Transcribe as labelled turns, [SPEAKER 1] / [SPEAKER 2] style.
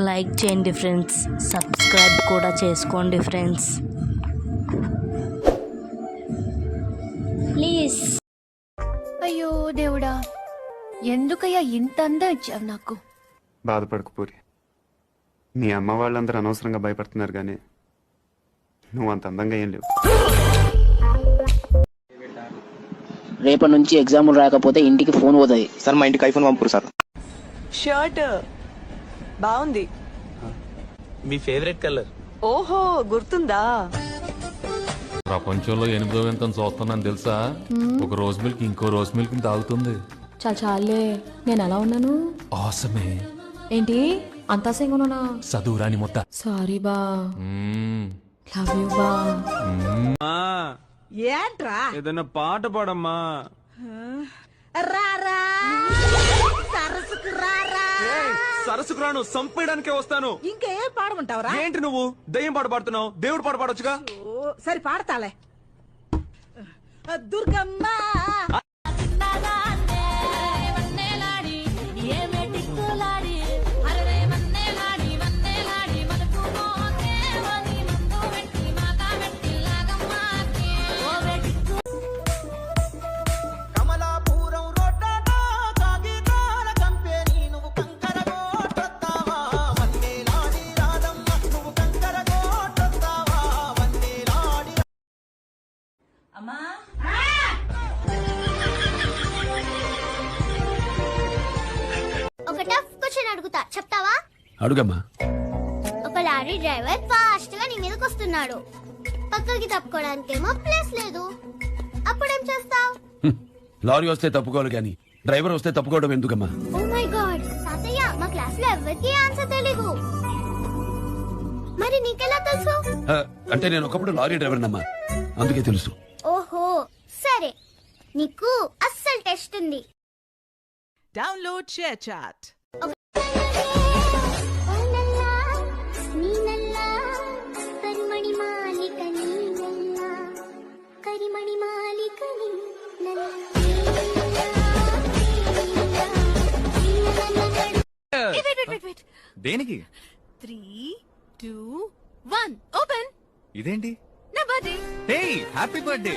[SPEAKER 1] Like చేయండి friends, subscribe కూడా చేసుకోండి ఫ్రెండ్స్ ప్లీజ్.
[SPEAKER 2] అయ్యో దేవుడా, ఎందుకయ్యా ఇంత అందం ఇచ్చావు నాకు?
[SPEAKER 3] బాధపడకు పూరి, మీ అమ్మ వాళ్ళందరూ అనవసరంగా భయపడుతున్నారు కానీ నువ్వు అంత అందంగా ఏం లేవు.
[SPEAKER 4] రేపటి నుంచి ఎగ్జాములు రాకపోతే ఇంటికి ఫోన్ పోతుంది.
[SPEAKER 5] సార్ మా ఇంటికి ఐఫోన్ పంపురు సార్.
[SPEAKER 6] షర్ట్ బాగుంది.
[SPEAKER 5] మీ ఫేవరెట్ కలర్.
[SPEAKER 6] ఓహో గుర్తుందా?
[SPEAKER 7] ప్రపంచంలో 8వ వింతను చూస్తున్నాను తెలుసా? ఒక రోజ్ మిల్క్ ఇంకో రోజ్ మిల్క్ తాగుతుంది.
[SPEAKER 2] చాలే, నేను ఎలా ఉన్నాను?
[SPEAKER 7] ఆసమే.
[SPEAKER 2] ఏంటి అంతా సింగునా?
[SPEAKER 7] చదువురాని మొత్త.
[SPEAKER 2] సారీ బా, లవ్ యూ బా.
[SPEAKER 8] ఏంట్రా
[SPEAKER 5] ఏదైనా పాట పాడమ్మా.
[SPEAKER 8] రారా సరసుకు రారా.
[SPEAKER 5] సరస్సుకు రాను, సంపేయడానికే వస్తాను.
[SPEAKER 8] ఇంకేం పాడమంటావురా?
[SPEAKER 5] ఏంటి నువ్వు దయ్యం పాట పాడుతున్నావు? దేవుడు పాట పాడొచ్చుగా.
[SPEAKER 8] సరే పాడతాలే. దుర్గమ్మ
[SPEAKER 9] ఒక టఫ్ క్వశ్చన్ అడుగుతా, చెప్తావా?
[SPEAKER 10] అడుగమ్మా.
[SPEAKER 9] ఒక లారీ డ్రైవర్ ఫాస్ట్ గా నీ మీదకి వస్తున్నాడు. పక్కకి తప్పుకోవడానికేమో ప్లేస్ లేదు. అప్పుడేం చేస్తావ్?
[SPEAKER 10] లారీ వస్తే తప్పుకోవాలి కానీ డ్రైవర్ వస్తే తప్పుకోవడం ఎందుకమ్మా?
[SPEAKER 9] ఓ మై గాడ్ తాతయ్య, మా క్లాస్ లో ఎవరికి ఆన్సర్ తెలీదు. మరి నీకెలా తెలుసు?
[SPEAKER 10] అంటే నేను ఒకప్పుడు లారీ డ్రైవర్ నమ్మా, అందుకే తెలుసు.
[SPEAKER 9] ఓహో సరే, నీకు అస్సలు టెస్ట్ ఉంది.
[SPEAKER 8] Download share chat.
[SPEAKER 5] దేనికి?
[SPEAKER 2] 3, 2, 1 ఓపెన్.
[SPEAKER 5] ఇదేంటి?
[SPEAKER 2] నా బర్త్డే.
[SPEAKER 5] Hey happy birthday.